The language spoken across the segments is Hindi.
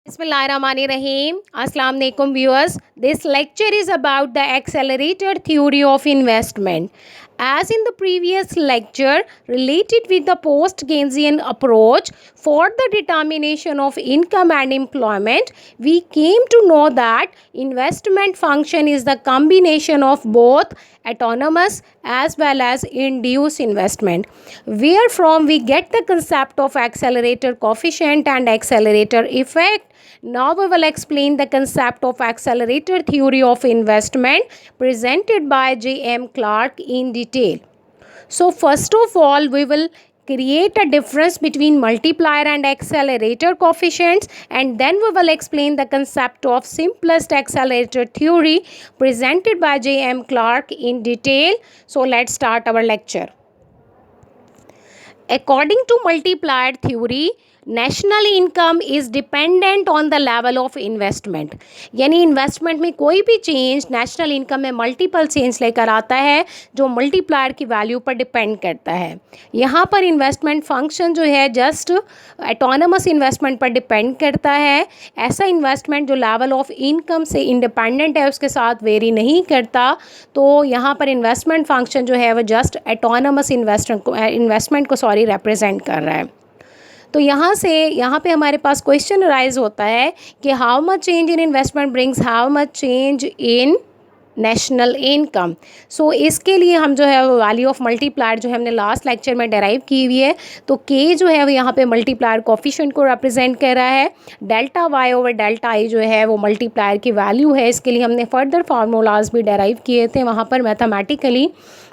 Bismillahirrahmanirrahim. Assalamu alaikum viewers. This lecture is about the accelerator theory of investment. As in the previous lecture related with the post-Keynesian approach for the determination of income and employment, we came to know that investment function is the combination of both autonomous as well as induced investment, wherefrom we get the concept of accelerator coefficient and accelerator effect. Now we will explain the concept of accelerator theory of investment presented by J.M. Clark in detail. So first of all, we will create a difference between multiplier and accelerator coefficients, and then we will explain the concept of simplest accelerator theory presented by J.M. Clark in detail. So let's start our lecture. According to multiplier theory, national income is dependent on the level of investment, यानी इन्वेस्टमेंट में कोई भी चेंज नेशनल इनकम में मल्टीपल चेंज लेकर आता है जो मल्टीप्लायर की वैल्यू पर डिपेंड करता है. यहाँ पर इन्वेस्टमेंट फंक्शन जो है जस्ट ऑटोनमस इन्वेस्टमेंट पर डिपेंड करता है. ऐसा इन्वेस्टमेंट जो लेवल ऑफ इनकम से इंडिपेंडेंट है उसके साथ वेरी नहीं करता. तो यहाँ पर इन्वेस्टमेंट फंक्शन जो है वो जस्ट ऑटोनमस इन्वेस्टमेंट को रिप्रेजेंट कर रहा है. तो यहाँ पे हमारे पास क्वेश्चन राइज होता है कि how much change in investment brings how much change in national income. So इसके लिए हम जो है वो वैल्यू ऑफ मल्टीप्लायर जो है हमने लास्ट लेक्चर में डेराइव की हुई है. तो के जो है वो यहाँ पे मल्टीप्लायर कोफिशिएंट को रिप्रेजेंट कर रहा है. Delta Y over delta I जो है वो मल्टीप्लायर की वैल्यू है. इसके लिए हमने फर्दर फार्मूलाज भी डेराइव किए थे वहाँ पर मैथमेटिकली,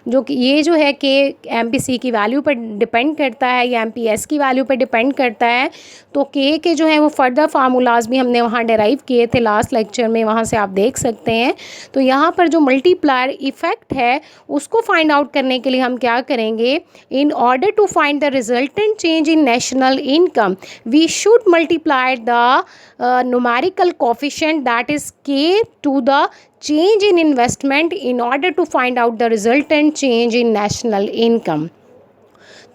जो कि ये जो है कि MPC की वैल्यू पर डिपेंड करता है या MPS की वैल्यू पर डिपेंड करता है. तो के जो है वो फर्दर फार्मूलाज भी हमने वहाँ डेराइव किए थे लास्ट लेक्चर में, वहाँ से आप देख सकते हैं. तो यहाँ पर जो मल्टीप्लायर इफेक्ट है उसको फाइंड आउट करने के लिए हम क्या करेंगे, in order to find the resultant change in national income we should multiply the numerical coefficient, that is K, to the change in investment in order to find out the resultant change in national income.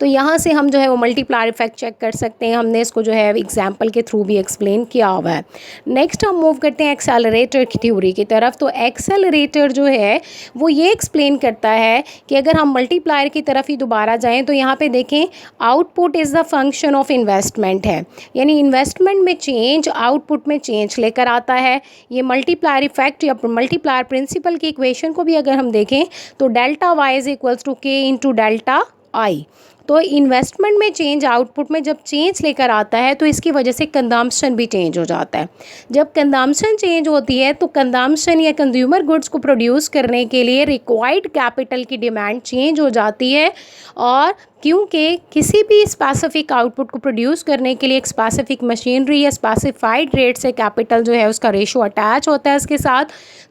तो यहाँ से हम जो है वो मल्टीप्लायर इफेक्ट चेक कर सकते हैं. हमने इसको जो है एग्जाम्पल के थ्रू भी एक्सप्लेन किया हुआ है. नेक्स्ट हम मूव करते हैं एक्सेलरेटर की थ्योरी की तरफ. तो एक्सेलरेटर जो है वो ये एक्सप्लेन करता है कि अगर हम मल्टीप्लायर की तरफ ही दोबारा जाएं तो यहाँ पे देखें output is the function of investment है, यानी इन्वेस्टमेंट में चेंज आउटपुट में चेंज लेकर आता है. ये मल्टीप्लायर इफेक्ट या मल्टीप्लायर प्रिंसिपल की इक्वेशन को भी अगर हम देखें तो delta Y is equals to K into delta I. तो इन्वेस्टमेंट में चेंज आउटपुट में जब चेंज लेकर आता है तो इसकी वजह से कंजम्पशन भी चेंज हो जाता है. जब कंजम्पशन चेंज होती है तो कंजम्पशन या कंज्यूमर गुड्स को प्रोड्यूस करने के लिए रिक्वायर्ड कैपिटल की डिमांड चेंज हो जाती है. और क्योंकि किसी भी स्पेसिफिक आउटपुट को प्रोड्यूस करने के लिए एक स्पेसिफिक मशीनरी या स्पेसिफाइड रेट से कैपिटल जो है उसका रेशो अटैच होता है इसके साथ.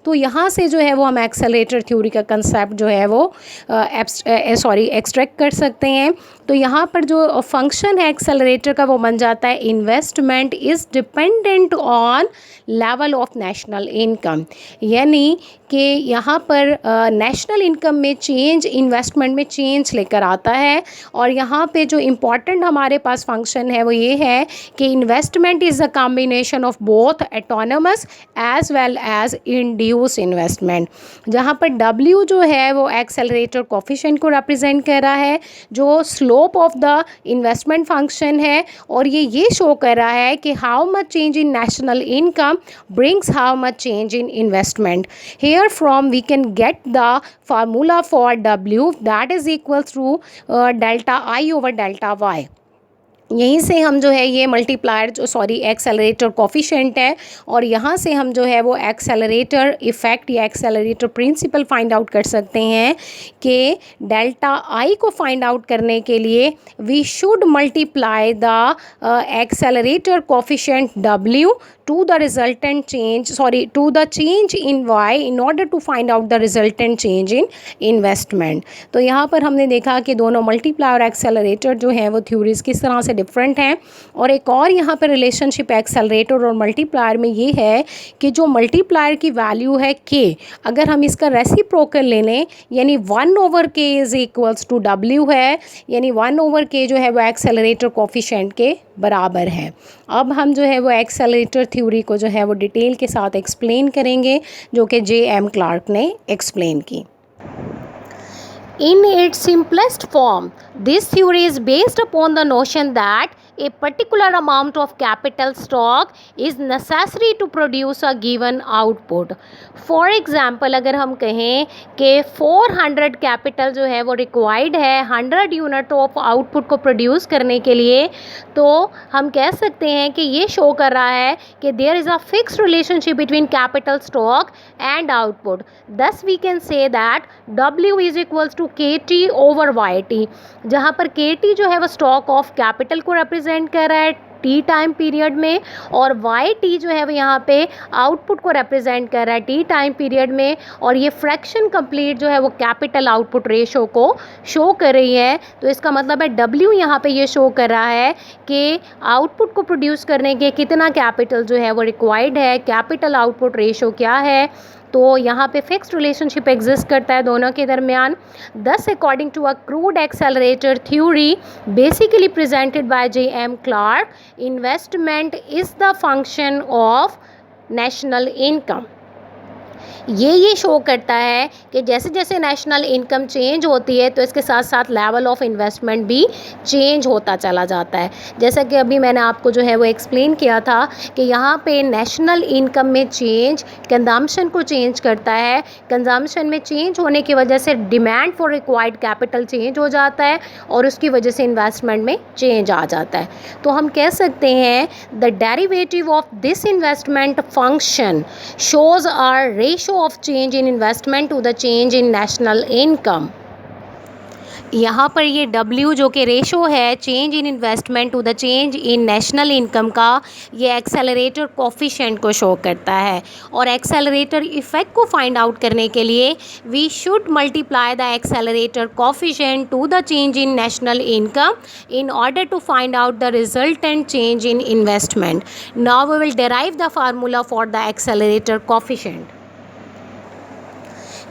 तो यहाँ से जो है वो हम एक्सेलरेटर थ्योरी का कंसेप्ट जो है वो एक्सट्रैक्ट कर सकते हैं. तो यहाँ पर जो फंक्शन है एक्सेलरेटर का वो बन जाता है investment is dependent on level of national income, यानी कि यहाँ पर नेशनल इनकम में चेंज इन्वेस्टमेंट में चेंज लेकर आता है. और यहाँ पे जो इम्पॉर्टेंट हमारे पास फंक्शन है वो ये है कि investment is a combination of both autonomous as well as induced investment, जहाँ पर W जो है वो एक्सेलरेटर कोफिशिएंट को रिप्रेजेंट कर रहा है, जो slope of the investment function है. और ये शो कर रहा है कि how much change in national income brings how much change in investment. Here from we can get the formula for W, that is equal to delta I over delta Y. यहीं से हम जो है ये मल्टीप्लायर एक्सेलरेटर कोफिशिएंट है और यहाँ से हम जो है वो एक्सेलरेटर इफ़ेक्ट या एक्सेलरेटर प्रिंसिपल फाइंड आउट कर सकते हैं कि डेल्टा आई को फाइंड आउट करने के लिए we should multiply the accelerator coefficient W to the resultant change to the change in Y in order to find out the resultant change in investment. तो यहाँ पर हमने देखा कि दोनों मल्टीप्लायर एक्सेलरेटर जो है वो थ्योरीज किस तरह से डिफरेंट हैं। और एक और यहाँ पर रिलेशनशिप एक्सेलरेटर और मल्टीप्लायर में ये है कि जो मल्टीप्लायर की वैल्यू है के, अगर हम इसका रेसिप्रोकल ले लें यानी 1/k is equals to W है, यानी 1/k जो है वो एक्सेलरेटर कोफिशिएंट के बराबर है। अब हम जो है वो एक्सेलरेटर थ्योरी को जो है वो डिटेल के साथ एक्सप्लेन करेंगे, जो कि J.M. क्लार्क ने एक्सप्लेन की। In its simplest form, this theory is based upon the notion that a particular amount of capital stock is necessary to produce a given output. For example, अगर हम कहें कि 400 कैपिटल जो है वो रिक्वायर्ड है 100 यूनिट ऑफ आउटपुट को प्रोड्यूस करने के लिए, तो हम कह सकते हैं कि ये शो कर रहा है कि there is a fixed relationship between capital stock and output. Thus we can say that W is equals to KT over YT, जहाँ पर KT जो है वो स्टॉक ऑफ कैपिटल को रिप्रेजेंट कर रहा है T टाइम पीरियड में, और YT जो है वो यहाँ पे आउटपुट को रिप्रेजेंट कर रहा है T टाइम पीरियड में, और ये फ्रैक्शन कंप्लीट जो है वो कैपिटल आउटपुट रेशो को शो कर रही है। तो इसका मतलब है W यहाँ पे ये शो कर रहा है कि आउटपुट को प्रोड्यूस करने के कितना कैपिटल जो है वो रिक्वायर्ड है, कैपिटल आउटपुट रेशो क्या है। तो यहाँ पे फिक्स्ड रिलेशनशिप एग्जिस्ट करता है दोनों के दरमियान। Thus according to a crude accelerator theory basically presented by J.M. Clark, investment is the function of national income. ये शो करता है कि जैसे जैसे नेशनल इनकम चेंज होती है तो इसके साथ साथ लेवल ऑफ इन्वेस्टमेंट भी चेंज होता चला जाता है। जैसा कि अभी मैंने आपको जो है वो एक्सप्लेन किया था कि यहाँ पे नेशनल इनकम में चेंज कंजम्पशन को चेंज करता है, कंजम्पशन में चेंज होने की वजह से demand for required capital change हो जाता है और उसकी वजह से इन्वेस्टमेंट में चेंज आ जाता है। तो हम कह सकते हैं the derivative of this investment function shows are ratio of change in investment to the change in national income। यहाँ पर ये W जो कि रेशो है change in investment to the change in national income का, ये एक्सेलरेटर कोफिशिएंट को शो करता है। और एक्सेलरेटर इफेक्ट को फाइंड आउट करने के लिए we should multiply the accelerator coefficient to the change in national income in order to find out the resultant change in investment. Now we will derive the formula for the accelerator coefficient.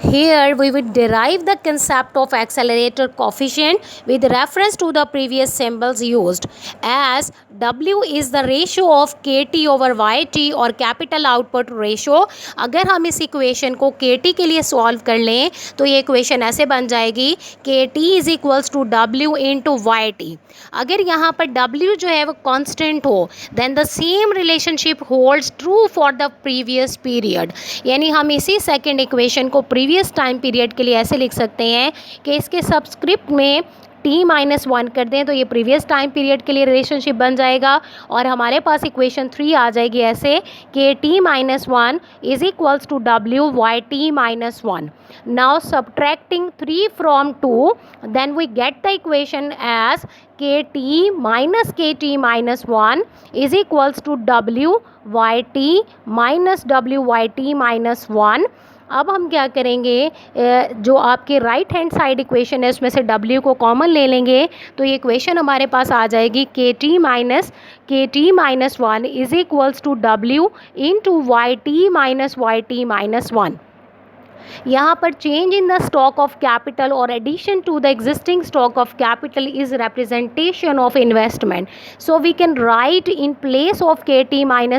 Here we will derive the concept of accelerator coefficient with reference to the previous symbols used, as W is the ratio of KT over YT और capital output ratio। अगर हम इस इक्वेशन को KT के लिए सॉल्व कर लें तो ये इक्वेशन ऐसे बन जाएगी KT is equals to W into YT। अगर यहाँ पर W जो है वो कांस्टेंट हो then the same relationship holds true for the previous period। यानी हम इसी सेकेंड इक्वेशन को प्रीवियस टाइम पीरियड के लिए ऐसे लिख सकते हैं कि इसके सबस्क्रिप्ट में T-1 कर दें तो ये प्रीवियस टाइम पीरियड के लिए रिलेशनशिप बन जाएगा, और हमारे पास इक्वेशन 3 आ जाएगी ऐसे कि T-1 is equals to W y T-1। Now subtracting 3 from 2 then we get the equation as KT-1 is equals to W y T-1। अब हम क्या करेंगे, जो आपके राइट हैंड साइड इक्वेशन है उसमें से W को कॉमन ले लेंगे तो ये इक्वेशन हमारे पास आ जाएगी KT-1 is equals to W into YT-1। यहाँ पर change in the stock of capital और addition to the existing stock of capital is representation of investment. So we can write in place of KT-1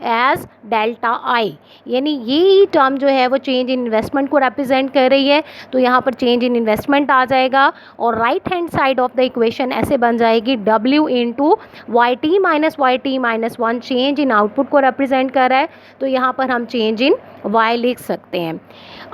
as delta I, यानी ये टर्म जो है वो चेंज इन इन्वेस्टमेंट को रिप्रेजेंट कर रही है। तो यहाँ पर चेंज इन इन्वेस्टमेंट आ जाएगा और right hand side of the equation ऐसे बन जाएगी W into YT-1 change in output को रिप्रेजेंट कर रहा है, तो यहाँ पर हम चेंज इन Y लिख सकते हैं।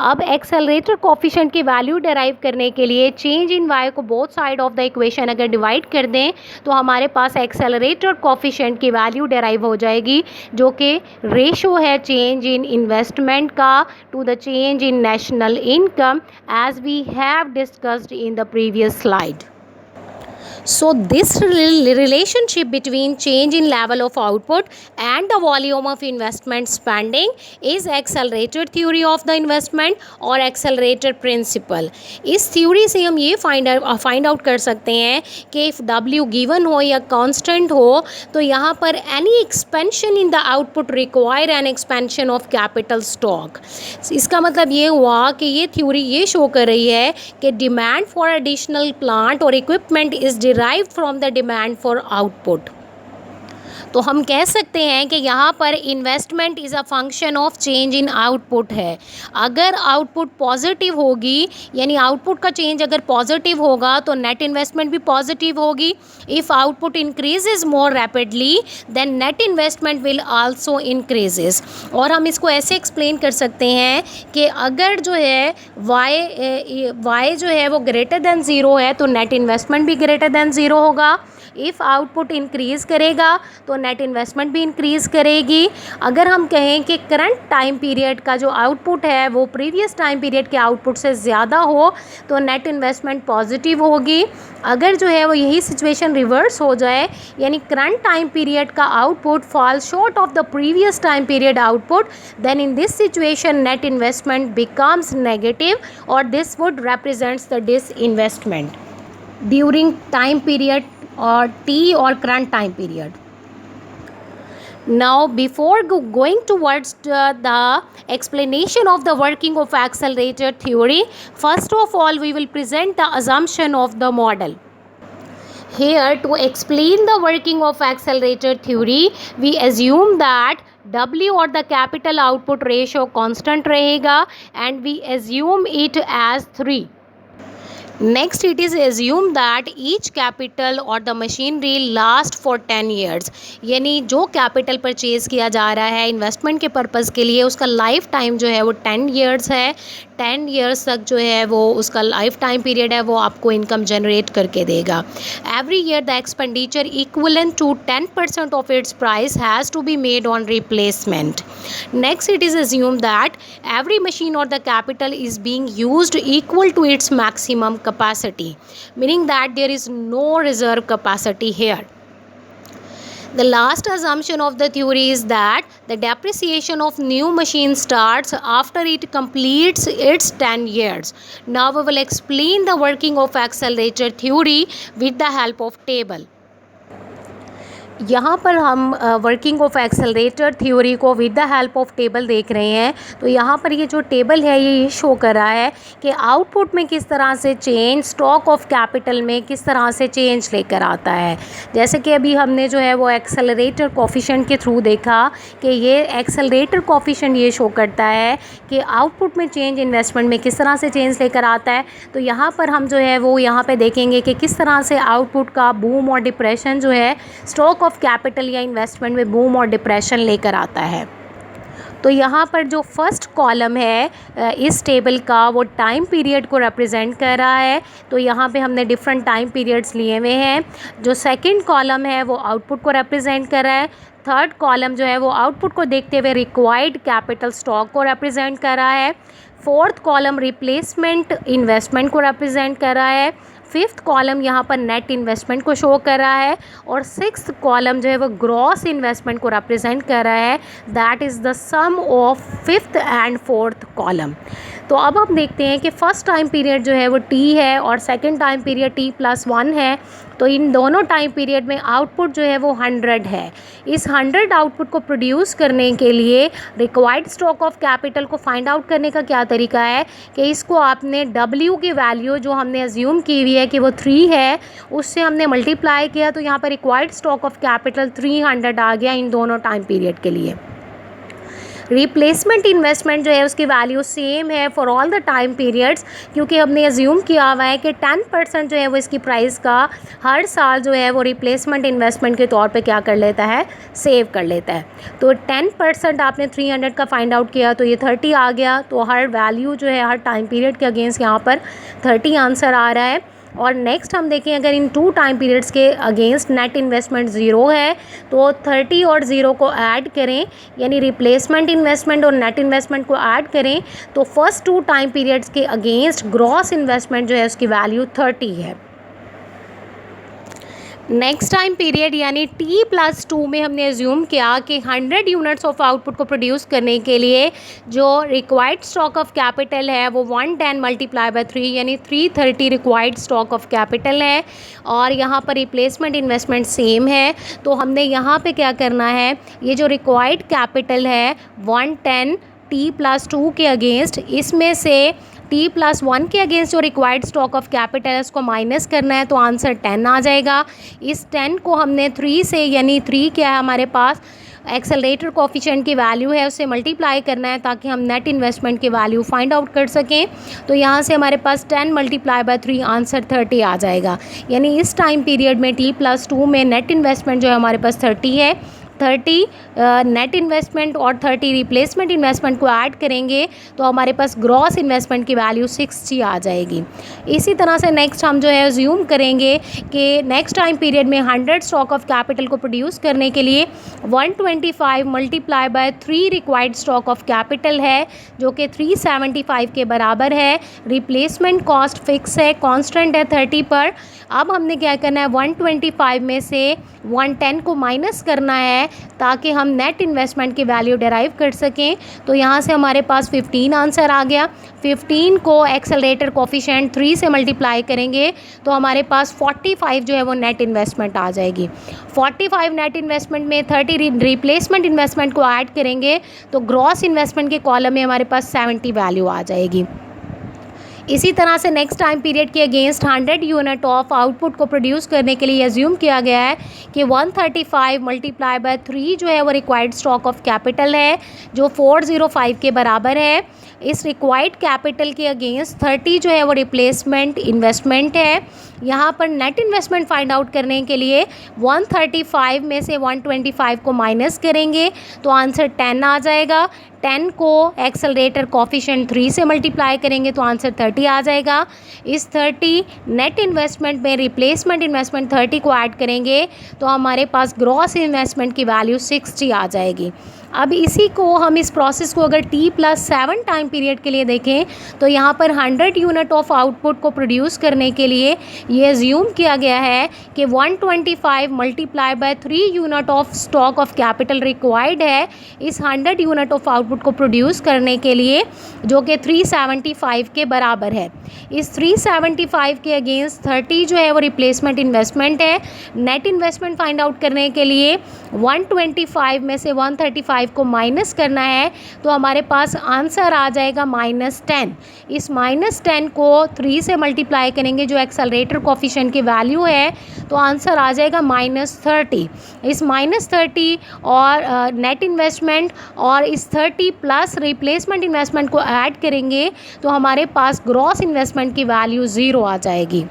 अब एक्सेलरेटर कोफिशिएंट की वैल्यू डिराइव करने के लिए चेंज इन Y को both side of the equation अगर डिवाइड कर दें तो हमारे पास एक्सेलरेटर कोफिशिएंट की वैल्यू डिराइव हो जाएगी, जो कि रेशो है चेंज इन इन्वेस्टमेंट का to the change in national income as we have discussed in the previous slide. So this relationship between change in level of output and the volume of investment spending is accelerated theory of the investment और accelerated principle. इस theory से हम ये find out कर सकते हैं कि if W given हो या constant हो तो यहाँ पर any expansion in the output require an expansion of capital stock. इसका मतलब ये हुआ कि ये theory ये show कर रही है कि demand for additional plant और equipment is derived from the demand for output. तो हम कह सकते हैं कि यहाँ पर investment is a function of change in output है. अगर आउटपुट पॉजिटिव होगी यानी आउटपुट का चेंज अगर पॉजिटिव होगा तो नेट इन्वेस्टमेंट भी पॉजिटिव होगी. If output increases more rapidly then net investment will also increases. और हम इसको ऐसे एक्सप्लेन कर सकते हैं कि अगर जो है y जो है वो ग्रेटर देन ज़ीरो है तो नेट इन्वेस्टमेंट भी ग्रेटर देन ज़ीरो होगा. इफ़ आउटपुट इंक्रीज़ करेगा तो नेट इन्वेस्टमेंट भी इंक्रीज़ करेगी. अगर हम कहें कि करंट टाइम पीरियड का जो आउटपुट है वो प्रीवियस टाइम पीरियड के आउटपुट से ज़्यादा हो तो नेट इन्वेस्टमेंट पॉजिटिव होगी. अगर जो है वो यही सिचुएशन रिवर्स हो जाए यानी करंट टाइम पीरियड का output fall short of the previous time period output then in this situation net investment becomes negative और this would represents the disinvestment during time period or T or current time period. Now before going towards the explanation of the working of accelerator theory, first of all we will present the assumption of the model. Here to explain the working of accelerator theory we assume that W or the capital output ratio constant रहेगा and we assume it as 3. Next it is assumed that each capital or the machinery last for 10 years. यानी जो कैपिटल परचेज़ किया जा रहा है इन्वेस्टमेंट के पर्पज़ के लिए उसका लाइफ टाइम जो है वो 10 years है. 10 years तक जो है वो उसका लाइफ टाइम पीरियड है वो आपको इनकम जनरेट करके देगा. Every year the expenditure equivalent to 10% of its price has to be made on replacement. Next it is assumed that every machine or the capital is being used equal to its maximum capacity, meaning that there is no reserve capacity here. The last assumption of the theory is that the depreciation of new machine starts after it completes its 10 years. Now we will explain the working of accelerator theory with the help of table. यहाँ पर हम वर्किंग ऑफ एक्सेलरेटर थ्योरी को with the help of table देख रहे हैं. तो यहाँ पर ये जो टेबल है ये शो कर रहा है कि आउटपुट में किस तरह से चेंज स्टॉक ऑफ कैपिटल में किस तरह से चेंज लेकर आता है. जैसे कि अभी हमने जो है वो एक्सेलरेटर कोफिशिएंट के थ्रू देखा कि ये एक्सेलरेटर कोफिशिएंट ये शो करता है कि आउटपुट में चेंज इन्वेस्टमेंट में किस तरह से चेंज लेकर आता है. तो यहाँ पर हम जो है वो यहाँ पर देखेंगे कि किस तरह से आउटपुट का बूम और डिप्रेशन जो है स्टॉक ऑफ कैपिटल या इन्वेस्टमेंट में बूम और डिप्रेशन लेकर आता है. तो यहाँ पर जो फर्स्ट कॉलम है इस टेबल का वो टाइम पीरियड को रिप्रेजेंट कर रहा है. तो यहाँ पे हमने डिफरेंट टाइम पीरियड्स लिए हुए हैं. जो सेकंड कॉलम है वो आउटपुट को रिप्रेजेंट कर रहा है. थर्ड कॉलम जो है वो आउटपुट को देखते हुए रिक्वायर्ड कैपिटल स्टॉक को रिप्रेजेंट कर रहा है. फोर्थ कॉलम रिप्लेसमेंट इन्वेस्टमेंट को रिप्रेजेंट कर रहा है. फिफ्थ कॉलम यहाँ पर नेट इन्वेस्टमेंट को शो कर रहा है और सिक्स्थ कॉलम जो है वो ग्रॉस इन्वेस्टमेंट को रिप्रेजेंट कर रहा है. That is the sum of fifth and fourth column. तो अब हम देखते हैं कि फ़र्स्ट टाइम पीरियड जो है वो T है और सेकंड टाइम पीरियड T+1 है. तो इन दोनों टाइम पीरियड में आउटपुट जो है वो 100 है. इस 100 आउटपुट को प्रोड्यूस करने के लिए रिक्वायर्ड स्टॉक ऑफ कैपिटल को फाइंड आउट करने का क्या तरीका है कि इसको आपने W की वैल्यू जो हमने अज्यूम की हुई है कि वो 3 है उससे हमने मल्टीप्लाई किया. तो यहाँ पर रिक्वायर्ड स्टॉक ऑफ कैपिटल 300 आ गया इन दोनों टाइम पीरियड के लिए. रिप्लेसमेंट इन्वेस्टमेंट जो है उसकी वैल्यू सेम है for all the time periods क्योंकि हमने अज्यूम किया हुआ है कि 10% जो है वो इसकी प्राइस का हर साल जो है वो रिप्लेसमेंट इन्वेस्टमेंट के तौर पे क्या कर लेता है सेव कर लेता है. तो 10% आपने 300 का फाइंड आउट किया तो ये 30 आ गया. तो हर वैल्यू जो है हर टाइम पीरियड के अगेंस्ट यहाँ पर 30 आंसर आ रहा है. और नेक्स्ट हम देखें अगर इन 2 टाइम पीरियड्स के अगेंस्ट नेट इन्वेस्टमेंट 0 है तो 30 और 0 को ऐड करें यानी रिप्लेसमेंट इन्वेस्टमेंट और नेट इन्वेस्टमेंट को ऐड करें तो फर्स्ट 2 टाइम पीरियड्स के अगेंस्ट ग्रॉस इन्वेस्टमेंट जो है उसकी वैल्यू 30 है. नेक्स्ट टाइम पीरियड यानी T+2 में हमने एज्यूम किया कि 100 यूनिट्स ऑफ आउटपुट को प्रोड्यूस करने के लिए जो रिक्वायर्ड स्टॉक ऑफ कैपिटल है वो 110 मल्टीप्लाई बाय 3 यानी 330 रिक्वायर्ड स्टॉक ऑफ कैपिटल है। और यहाँ पर रिप्लेसमेंट इन्वेस्टमेंट सेम है, तो हमने यहाँ पे क्या करना है, ये जो रिक्वायर्ड कैपिटल है 110 T+2 के अगेंस्ट, इसमें से T+1 के अगेंस्ट जो रिक्वायर्ड स्टॉक ऑफ कैपिटल है उसको माइनस करना है, तो आंसर 10 आ जाएगा। इस 10 को हमने 3 से, यानी 3 क्या है हमारे पास एक्सेलरेटर कोफिशिएंट की वैल्यू है, उससे मल्टीप्लाई करना है ताकि हम नेट इन्वेस्टमेंट की वैल्यू फाइंड आउट कर सकें। तो यहाँ से हमारे पास 10 मल्टीप्लाई बाय 3 आंसर 30 आ जाएगा। यानी इस टाइम पीरियड में T+2 में नेट इन्वेस्टमेंट जो है हमारे पास 30 है। 30 नेट इन्वेस्टमेंट और 30 रिप्लेसमेंट इन्वेस्टमेंट को ऐड करेंगे तो हमारे पास ग्रॉस इन्वेस्टमेंट की वैल्यू 60 आ जाएगी। इसी तरह से नेक्स्ट हम जो है अज्यूम करेंगे कि नेक्स्ट टाइम पीरियड में 100 स्टॉक ऑफ कैपिटल को प्रोड्यूस करने के लिए 125 multiply by 3 required stock of capital है, जो कि 375 के बराबर है। रिप्लेसमेंट कॉस्ट फिक्स है, कांस्टेंट है 30 पर। अब हमने क्या करना है, 125 में से 110 को माइनस करना है ताकि हम नेट इन्वेस्टमेंट की वैल्यू डिराइव कर सकें। तो यहाँ से हमारे पास 15 आंसर आ गया। 15 को एक्सेलरेटर कोफिशिएंट 3 से मल्टीप्लाई करेंगे तो हमारे पास 45 जो है वो नेट इन्वेस्टमेंट आ जाएगी। 45 नेट इन्वेस्टमेंट में 30 रिप्लेसमेंट इन्वेस्टमेंट को ऐड करेंगे तो ग्रॉस इन्वेस्टमेंट के कॉलम में हमारे पास 70 वैल्यू आ जाएगी। इसी तरह से नेक्स्ट टाइम पीरियड के अगेंस्ट 100 यूनिट ऑफ आउटपुट को प्रोड्यूस करने के लिए एज्यूम किया गया है कि 135 मल्टीप्लाई बाय 3 जो है वो रिक्वायर्ड स्टॉक ऑफ कैपिटल है, जो 405 के बराबर है। इस रिक्वायर्ड कैपिटल के अगेंस्ट 30 जो है वो रिप्लेसमेंट इन्वेस्टमेंट है। यहाँ पर नेट इन्वेस्टमेंट फाइंड आउट करने के लिए 135 में से 125 को माइनस करेंगे तो आंसर 10 आ जाएगा। 10 को एक्सेलरेटर कोफिशिएंट 3 से मल्टीप्लाई करेंगे तो आंसर 30 आ जाएगा। इस 30 नेट इन्वेस्टमेंट में रिप्लेसमेंट इन्वेस्टमेंट 30 को ऐड करेंगे तो हमारे पास ग्रॉस इन्वेस्टमेंट की वैल्यू 60 आ जाएगी। अब इसी को हम इस प्रोसेस को अगर T+7 टाइम पीरियड के लिए देखें तो यहाँ पर 100 यूनिट ऑफ आउटपुट को प्रोड्यूस करने के लिए ये एज्यूम किया गया है कि 125 multiply by 3 unit of stock of capital required है इस 100 यूनिट ऑफ आउटपुट को प्रोड्यूस करने के लिए, जो कि 375 के बराबर है। इस 375 के अगेंस्ट 30 जो है वो रिप्लेसमेंट इन्वेस्टमेंट है। नेट इन्वेस्टमेंट फाइंड आउट करने के लिए 125 में से 135 को माइनस करना है तो हमारे पास आंसर आ जाएगा -10। इस -10 को 3 से मल्टीप्लाई करेंगे जो एक्सेलरेटर कोफिशिएंट की वैल्यू है तो आंसर आ जाएगा -30। इस -30 और नेट इन्वेस्टमेंट और इस 30 प्लस रिप्लेसमेंट इन्वेस्टमेंट को ऐड करेंगे तो हमारे पास ग्रॉस इन्वेस्टमेंट की वैल्यू 0 आ जाएगी।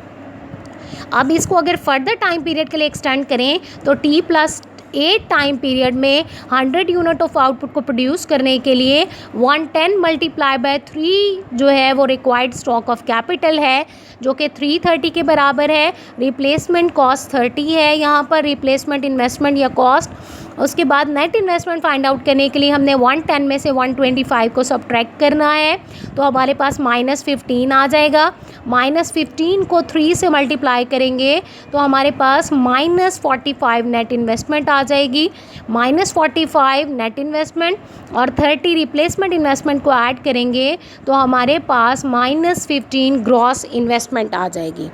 अब इसको अगर फर्दर टाइम पीरियड के लिए एक्सटेंड करें तो T+8 टाइम पीरियड में 100 यूनिट ऑफ आउटपुट को प्रोड्यूस करने के लिए 110 मल्टीप्लाई बाय 3 जो है वो रिक्वायर्ड स्टॉक ऑफ कैपिटल है, जो कि 330 के बराबर है। रिप्लेसमेंट कॉस्ट 30 है यहाँ पर, रिप्लेसमेंट इन्वेस्टमेंट या कॉस्ट। उसके बाद नेट इन्वेस्टमेंट फाइंड आउट करने के लिए हमने 110 में से 125 को सब्ट्रैक्ट करना है तो हमारे पास -15 आ जाएगा। -15 को 3 से मल्टीप्लाई करेंगे तो हमारे पास -45 नेट इन्वेस्टमेंट आ जाएगी। -45 नेट इन्वेस्टमेंट और 30 रिप्लेसमेंट इन्वेस्टमेंट को ऐड करेंगे तो हमारे पास -15 ग्रॉस इन्वेस्टमेंट आ जाएगी।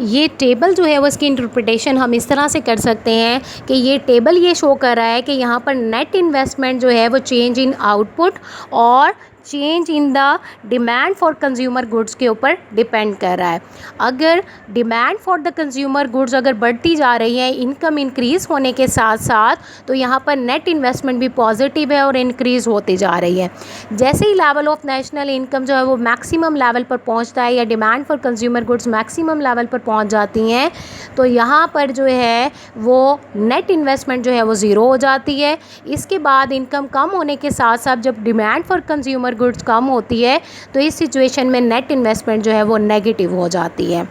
ये टेबल जो है वो इसकी इंटरप्रिटेशन हम इस तरह से कर सकते हैं कि ये टेबल ये शो कर रहा है कि यहाँ पर नेट इन्वेस्टमेंट जो है वो चेंज इन आउटपुट और change in the demand for consumer goods के ऊपर डिपेंड कर रहा है। अगर demand for the consumer goods अगर बढ़ती जा रही है इनकम इंक्रीज़ होने के साथ साथ, तो यहाँ पर नेट इन्वेस्टमेंट भी पॉजिटिव है और इंक्रीज़ होती जा रही है। जैसे ही लेवल ऑफ नेशनल इनकम जो है वो मैक्सिमम लेवल पर पहुँचता है या demand for consumer goods maximum level पर पहुँच जाती हैं तो यहाँ पर जो है वो नेट इन्वेस्टमेंट जो है वो ज़ीरो हो जाती है। इसके बाद इनकम कम होने के साथ साथ जब डिमांड फॉर कंज्यूमर गुड्स कम होती है तो इस सिचुएशन में नेट इन्वेस्टमेंट जो है वो नेगेटिव हो जाती है।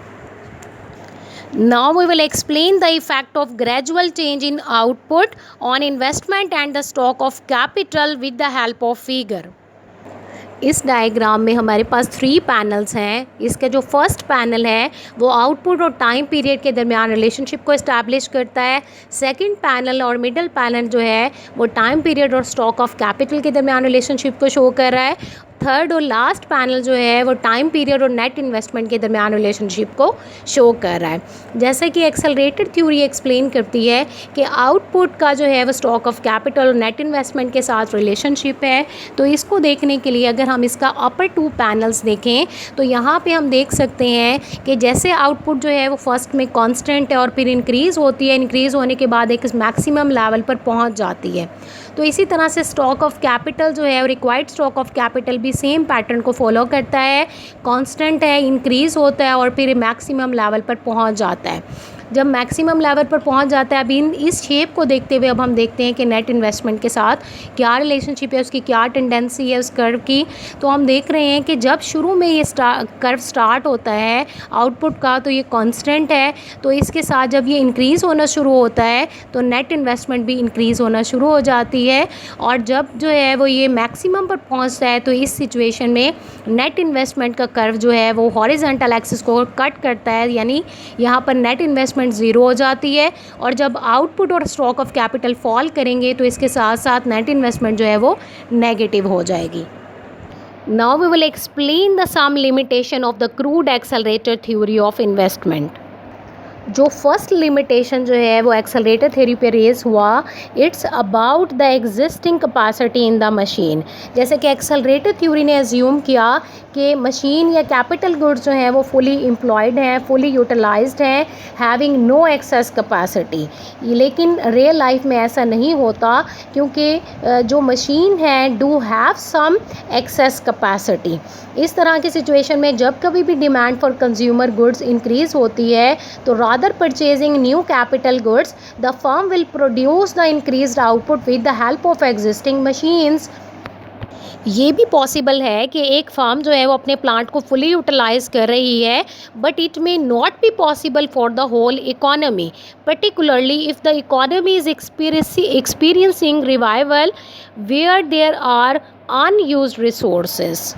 Now we will explain the effect of gradual change in output on investment and the stock of capital with the help of figure. इस डायग्राम में हमारे पास 3 पैनल्स हैं। इसका जो फर्स्ट पैनल है वो आउटपुट और टाइम पीरियड के दरमियान रिलेशनशिप को इस्टेब्लिश करता है। सेकंड पैनल और मिडल पैनल जो है वो टाइम पीरियड और स्टॉक ऑफ कैपिटल के दरमियान रिलेशनशिप को शो कर रहा है। थर्ड और लास्ट पैनल जो है वो टाइम पीरियड और नेट इन्वेस्टमेंट के दरमियान रिलेशनशिप को शो कर रहा है। जैसे कि एक्सेलरेटेड थ्योरी एक्सप्लेन करती है कि आउटपुट का जो है वो स्टॉक ऑफ कैपिटल और नेट इन्वेस्टमेंट के साथ रिलेशनशिप है। तो इसको देखने के लिए अगर हम इसका अपर 2 पैनल्स देखें तो यहाँ पे हम देख सकते हैं कि जैसे आउटपुट जो है वो फर्स्ट में कांस्टेंट है और फिर इंक्रीज़ होती है, इंक्रीज़ होने के बाद एक मैक्सिमम लेवल पर पहुँच जाती है। तो इसी तरह से स्टॉक ऑफ कैपिटल जो है रिक्वायर्ड स्टॉक ऑफ कैपिटल भी सेम पैटर्न को फॉलो करता है, कांस्टेंट है, इंक्रीज़ होता है और फिर मैक्सिमम लेवल पर पहुंच जाता है। जब मैक्सिमम लेवल पर पहुंच जाता है, अभी इस शेप को देखते हुए अब हम देखते हैं कि नेट इन्वेस्टमेंट के साथ क्या रिलेशनशिप है, उसकी क्या टेंडेंसी है उस कर्व की। तो हम देख रहे हैं कि जब शुरू में ये कर्व स्टार्ट होता है आउटपुट का तो ये कांस्टेंट है, तो इसके साथ जब ये इंक्रीज़ होना शुरू होता है तो नेट इन्वेस्टमेंट भी इंक्रीज़ होना शुरू हो जाती है। और जब जो है वो ये मैक्सिमम पर पहुंचता है तो इस सिचुएशन में नेट इन्वेस्टमेंट का कर्व जो है वो हॉरिजॉन्टल एक्सिस को कट करता है, यानी यहाँ पर नेट इन्वेस्टमेंट ज़ीरो हो जाती है। और जब आउटपुट और स्टॉक ऑफ कैपिटल फॉल करेंगे तो इसके साथ साथ नेट इन्वेस्टमेंट जो है वो नेगेटिव हो जाएगी। Now we will explain the some limitation of the crude accelerator theory of investment. जो फर्स्ट लिमिटेशन जो है वो एक्सेलरेटर थ्योरी पे रेज हुआ, it's about the existing capacity in the machine. जैसे कि एक्सेलरेटर थ्योरी ने एज्यूम किया कि मशीन या कैपिटल गुड्स जो हैं वो फुली एम्प्लॉयड हैं, फुली यूटिलाइज्ड हैं, हैविंग नो एक्सेस कैपेसिटी। लेकिन रियल लाइफ में ऐसा नहीं होता, क्योंकि जो मशीन है do have some excess capacity. इस तरह की सिचुएशन में जब कभी भी demand for consumer goods increase होती है तो rather purchasing new capital goods, the firm will produce the increased output with the help of existing machines. ये भी पॉसिबल है कि एक फर्म जो है वो अपने प्लांट को फुली यूटिलाइज कर रही है, but it may not be possible for the whole economy, particularly if the economy is experiencing revival where there are unused resources.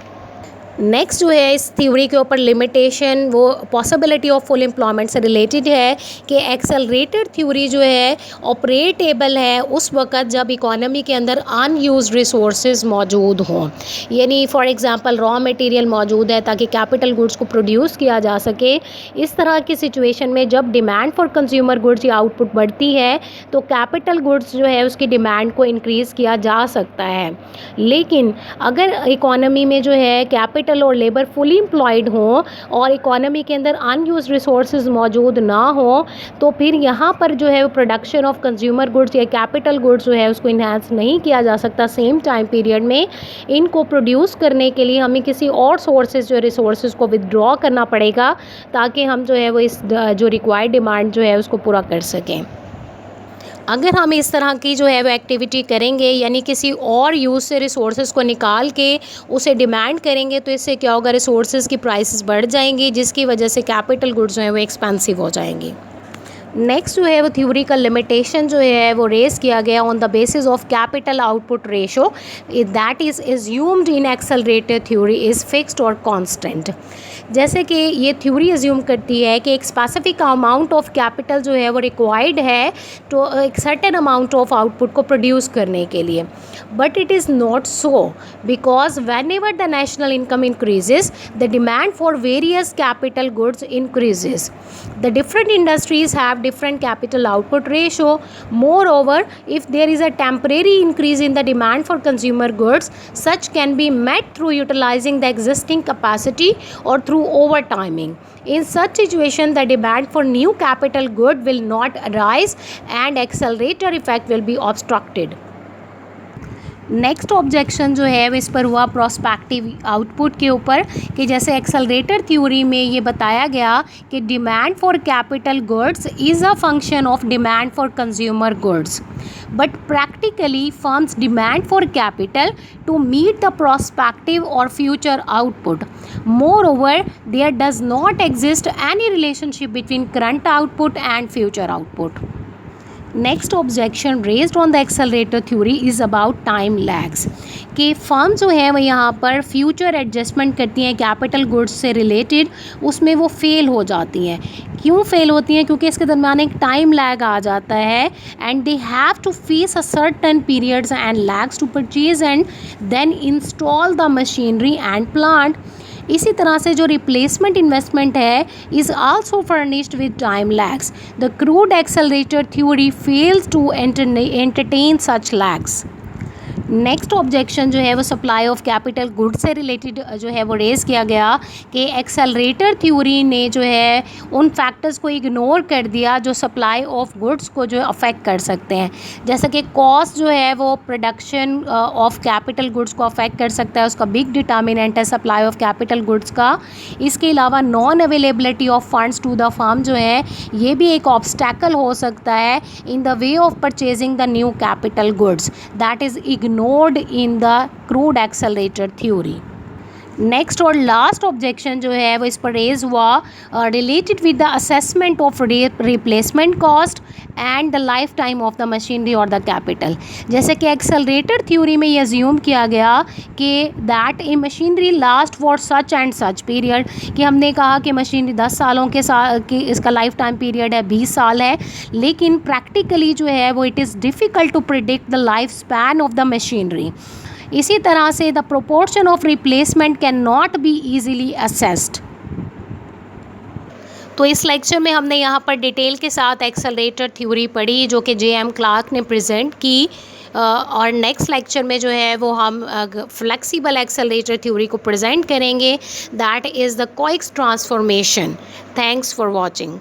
Next जो है इस थ्योरी के ऊपर लिमिटेशन वो पॉसिबिलिटी ऑफ फुल एम्प्लॉयमेंट से रिलेटेड है कि एक्सेलरेटेड थ्योरी जो है ऑपरेटेबल है उस वक़्त जब इकोनॉमी के अंदर अनयूज्ड रिसोर्सेज मौजूद हों, यानी फॉर एग्जांपल रॉ मटेरियल मौजूद है ताकि कैपिटल गुड्स को प्रोड्यूस किया जा सके। इस तरह की सिचुएशन में जब डिमांड फॉर कंज्यूमर गुड्स या आउटपुट बढ़ती है तो कैपिटल गुड्स जो है उसकी डिमांड को इंक्रीज़ किया जा सकता है। लेकिन अगर इकोनॉमी में जो है कैपिटल और लेबर फुली एम्प्लॉयड हों और इकोनॉमी के अंदर अनयूज्ड रिसोर्सेज मौजूद ना हो तो फिर यहाँ पर जो है प्रोडक्शन ऑफ कंज्यूमर गुड्स या कैपिटल गुड्स जो है उसको इन्हांस नहीं किया जा सकता सेम टाइम पीरियड में। इनको प्रोड्यूस करने के लिए हमें किसी और सोर्सेज जो रिसोर्सेज को विदड्रॉ करना पड़ेगा ताकि हम जो है वो इस जो रिक्वायर्ड डिमांड जो है उसको पूरा कर सकें। अगर हम इस तरह की जो है वो एक्टिविटी करेंगे, यानी किसी और यूज़ से रिसोर्सेज को निकाल के उसे डिमांड करेंगे, तो इससे क्या होगा, रिसोर्सेज की प्राइसेस बढ़ जाएंगी जिसकी वजह से कैपिटल गुड्स जो है वो एक्सपेंसिव हो जाएंगी। नेक्स्ट जो है वो थ्योरी का लिमिटेशन जो है वो रेज किया गया on the basis of capital output ratio that is assumed in accelerated theory is fixed और कांस्टेंट। जैसे कि ये थ्योरी एज्यूम करती है कि एक स्पेसिफिक अमाउंट ऑफ कैपिटल जो है वो रिक्वायर्ड है तो एक सर्टेन अमाउंट ऑफ आउटपुट को प्रोड्यूस करने के लिए, but it is not so because when ever the national income increases the demand for various capital goods increases. The different industries have different capital output ratio. Moreover, if there is a temporary increase in the demand for consumer goods, such can be met through utilizing the existing capacity or through overtiming. In such situation, the demand for new capital good will not arise and accelerator effect will be obstructed. Next objection जो है इस पर हुआ प्रोस्पेक्टिव आउटपुट के ऊपर कि जैसे एक्सेलरेटर थ्योरी में ये बताया गया कि demand for capital goods is a function of demand for consumer goods, but practically firms demand for capital to meet the prospective और future output. Moreover, there does not exist any relationship between current output and future output. Next objection raised on the accelerator theory is about time lags, कि फर्म जो है वो यहाँ पर फ्यूचर एडजस्टमेंट करती हैं कैपिटल गुड्स से रिलेटेड, उसमें वो फेल हो जाती हैं। क्यों फेल होती हैं? क्योंकि इसके दरमियान एक टाइम लैग आ जाता है and they have to face a certain periods and lags to purchase and then install the machinery and plant. इसी तरह से जो रिप्लेसमेंट इन्वेस्टमेंट है is also furnished with time lags. The crude accelerator theory fails to entertain such lags. Next objection जो है वो सप्लाई ऑफ कैपिटल गुड्स से रिलेटेड जो है वो रेज़ किया गया कि एक्सेलरेटर थ्योरी ने जो है उन फैक्टर्स को इग्नोर कर दिया जो सप्लाई ऑफ गुड्स को जो अफेक्ट कर सकते हैं, जैसा कि कॉस्ट जो है वो प्रोडक्शन ऑफ कैपिटल गुड्स को अफेक्ट कर सकता है, उसका बिग डिटर्मिनेंट है सप्लाई ऑफ कैपिटल गुड्स का। इसके अलावा non availability of funds to the firm जो है ये भी एक ऑब्स्टैकल हो सकता है in the way of purchasing the new capital goods, that is ignored in the crude accelerator theory। Next और लास्ट ऑब्जेक्शन जो है वो इस पर रेज हुआ related with the assessment of replacement cost and the life time of the machinery और द कैपिटल। जैसे कि एक्सेलरेटर थ्योरी में ये अज्यूम किया गया कि that A machinery last for such and such period, कि हमने कहा कि मशीनरी 10 सालों के साथ कि इसका लाइफ टाइम पीरियड है 20 साल है, लेकिन प्रैक्टिकली जो है वो it is difficult to predict the life span of the machinery. इसी तरह से the proportion of replacement can not be easily assessed. तो इस लेक्चर में हमने यहाँ पर डिटेल के साथ एक्सेलरेटर थ्योरी पढ़ी जो कि जे.एम. क्लार्क ने प्रेजेंट की, और नेक्स्ट लेक्चर में जो है वो हम फ्लेक्सिबल एक्सेलरेटर थ्योरी को प्रेजेंट करेंगे, that is the coax transformation. Thanks for watching.